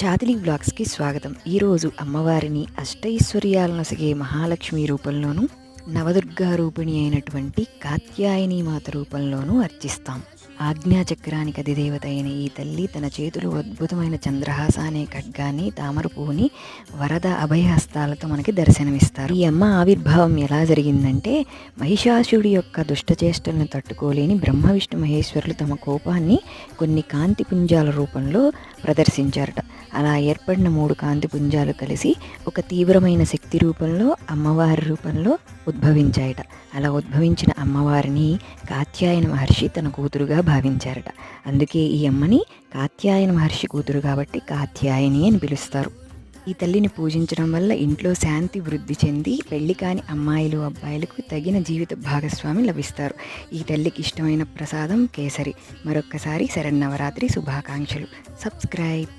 చాతిలి బ్లాగ్స్కి స్వాగతం. ఈరోజు అమ్మవారిని అష్టైశ్వర్యాలను నొసగే మహాలక్ష్మి రూపంలోనూ, నవదుర్గా రూపిణి అయినటువంటి కాత్యాయని మాత రూపంలోనూ అర్చిస్తాం. ఆజ్ఞాచక్రానికి అధిదేవత అయిన ఈ తల్లి తన చేతులు అద్భుతమైన చంద్రహాస అనే ఖడ్గాన్ని, తామర పువ్వుని, వరద అభయహస్తాలతో మనకి దర్శనమిస్తారు. ఈ అమ్మ ఆవిర్భావం ఎలా జరిగిందంటే, మహిషాసుడి యొక్క దుష్టచేష్టలను తట్టుకోలేని బ్రహ్మ విష్ణు మహేశ్వరులు తమ కోపాన్ని కొన్ని కాంతి పుంజాల రూపంలో ప్రదర్శించారట. అలా ఏర్పడిన 3 కాంతి పుంజాలు కలిసి ఒక తీవ్రమైన శక్తి రూపంలో, అమ్మవారి రూపంలో ఉద్భవించాయట. అలా ఉద్భవించిన అమ్మవారిని కాత్యాయన మహర్షి తన కూతురుగా భావించారట. అందుకే ఈ అమ్మని కాత్యాయన మహర్షి కూతురు కాబట్టి కాత్యాయని అని పిలుస్తారు. ఈ తల్లిని పూజించడం వల్ల ఇంట్లో శాంతి వృద్ధి చెంది పెళ్లి కాని అమ్మాయిలు, అబ్బాయిలకు తగిన జీవిత భాగస్వామి లభిస్తారు. ఈ తల్లికి ఇష్టమైన ప్రసాదం కేసరి. మరొక్కసారి శరన్నవరాత్రి శుభాకాంక్షలు. సబ్స్క్రైబ్.